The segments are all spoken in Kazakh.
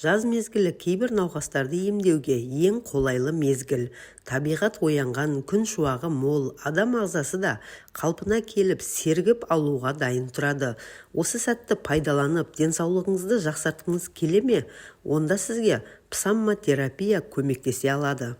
Жаз мезгілі кейбір науқастарды емдеуге ең қолайлы мезгіл. Табиғат оянған, күн шуағы мол, адам ағзасы да қалпына келіп, сергіп алуға дайын тұрады. Осы сәтті пайдаланып, денсаулығыңызды жақсартқыңыз келе ме? Онда сізге псаммотерапия көмектесе алады.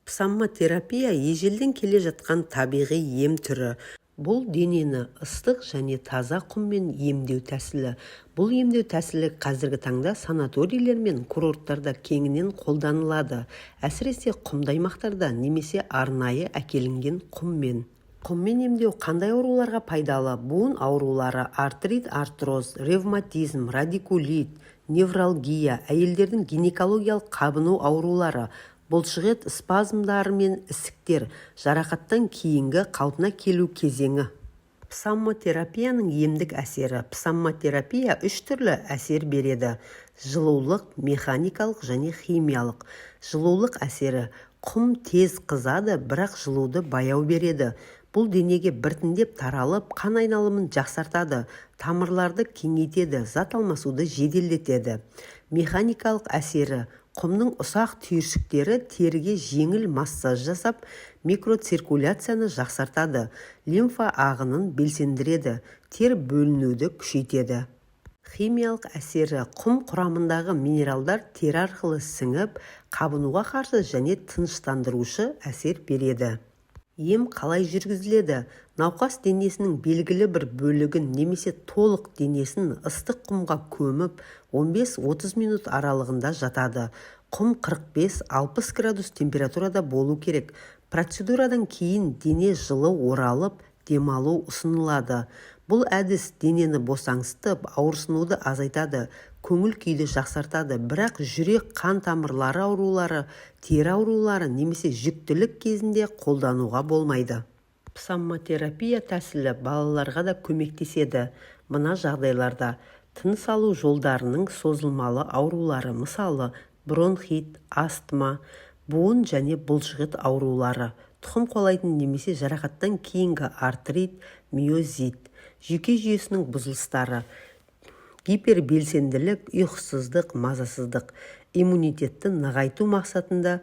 Псаммотерапия ежелден келе жатқан табиғи ем түрі. Бұл денені ыстық және таза құммен емдеу тәсілі. Бұл емдеу тәсілі қазіргі таңда санаторийлер мен курорттарда кеңінен қолданылады. Әсіресе құмды аймақтарда немесе арнайы әкелінген құммен. Құммен емдеу қандай ауруларға пайдалы? Буын аурулары, артрит, артроз, ревматизм, радикулит, невралгия, әйелдердің гинекологиялық қабыну аурулары, бұлшықет спазмдары мен ісіктер, жарақаттан кейінгі қалпына келу кезеңі. Псаммотерапияның емдік әсері. Псаммотерапия 3 түрлі әсер береді: жылулық, механикалық және химиялық. Жылулық әсері: құм тез қызады, бірақ жылуды баяу береді. Бұл денеге біртіндеп таралып, қан айналымын жақсартады, тамырларды кеңейтеді, зат алмасуды жеделдетеді. Механикалық әсері: құмның ұсақ түйіршіктері теріге жеңіл массаж жасап, микроциркуляцияны жақсартады, лимфа ағынын белсендіреді, тер бөлінуді күшейтеді. Химиялық әсері: құм құрамындағы минералдар тері арқылы сіңіп, қабынуға қарсы және тыныштандырушы әсер береді. Ем қалай жүргізіледі? Науқас денесінің белгілі бір бөлігін немесе толық денесін ыстық құмға көміп, 15-30 минут аралығында жатады. Құм 45-60 градус температурада болу керек. Процедурадан кейін дене жылы оралып, демалу ұсынылады. Бұл әдіс денені босаңсытып, ауырсынуды азайтады, көңіл күйді жақсартады, бірақ жүрек, қан тамырлары аурулары, тері аурулары немесе жүктілік кезінде қолдануға болмайды. Псаммотерапия тәсілі балаларға да көмектеседі. Мына жағдайларда: тыныс алу жолдарының созылмалы аурулары, мысалы бронхит, астма, буын және бұлшықет аурулары, тұқым қуалайтын немесе жарақаттан кейінгі артрит, миозит, жүйке жүйесінің бұзылыстары, гипербелсенділік, ұйқысыздық, мазасыздық, иммунитетті нығайту мақсатында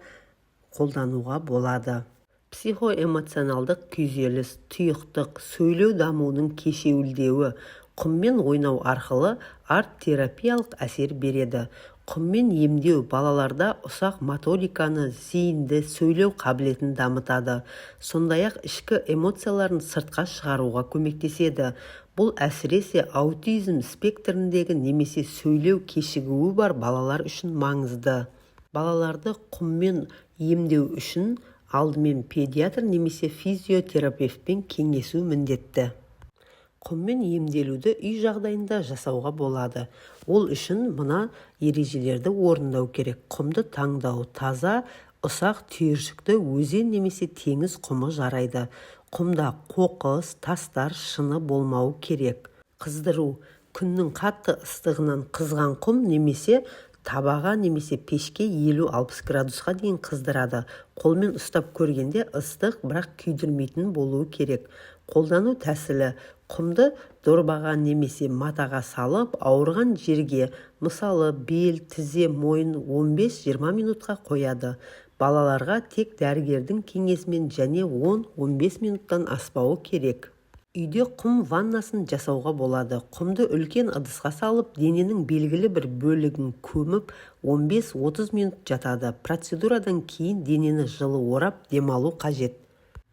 қолдануға болады. Психоэмоционалдық күйзеліс, тұйықтық, сөйлеу дамуының кешеуілдеуі. Құммен ойнау арқылы арт-терапиялық әсер береді. Құммен емдеу балаларда ұсақ моториканы, зейінді сөйлеу қабілетін дамытады. Сондай-ақ ішкі эмоцияларын сыртқа шығаруға көмектеседі. Бұл әсіресе аутизм спектріндегі немесе сөйлеу кешігуі бар балалар үшін маңызды. Балаларды құммен емдеу үшін алдымен педиатр немесе физиотерапевтпен кеңесу міндетті. Құммен емделуді үй жағдайында жасауға болады. Ол үшін мына ережелерді орындау керек. Құмды таңдау: таза, ұсақ түйіршікті өзен немесе теңіз құмы жарайды. Құмда қоқыс, тастар, шыны болмауы керек. Қыздыру: күннің қатты ыстығынан қызған құм немесе табаға немесе пешке 50-60 градусқа дейін қыздырады. Қолмен ұстап көргенде ыстық, бірақ күйдірмейтін болуы керек. Қолдану тәсілі: құмды дорбаға немесе матаға салып, ауырған жерге, мысалы бел, тізе, мойын 15-20 минутқа қояды. Балаларға тек дәрігердің кеңесімен және 10-15 минуттан аспауы керек. Үйде құм ваннасын жасауға болады. Құмды үлкен ыдысқа салып, дененің белгілі бір бөлігін көміп, 15-30 минут жатады. Процедурадан кейін денені жылы орап, демалу қажет.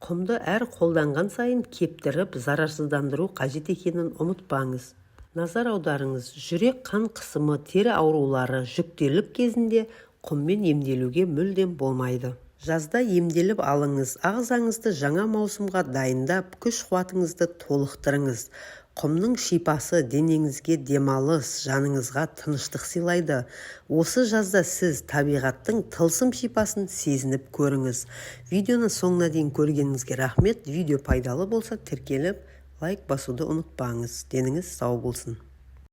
Құмды әр қолданған сайын кептіріп, зарарсыздандыру қажет екенін ұмытпаңыз. Назар аударыңыз: жүрек қан қысымы, тері аурулары, жүктілік кезінде құммен емделуге мүлдем болмайды. Жазда емделіп алыңыз, ағзаңызды жаңа маусымға дайындап, күш-қуатыңызды толықтырыңыз. Құмның шипасы денеңізге демалыс, жаныңызға тыныштық сыйлайды. Осы жазда сіз табиғаттың тылсым шипасын сезініп көріңіз. Видеоны соңына дейін көргеніңізге рахмет. Видео пайдалы болса, тіркеліп, лайк басуды ұмытпаңыз. Деніңіз сау болсын.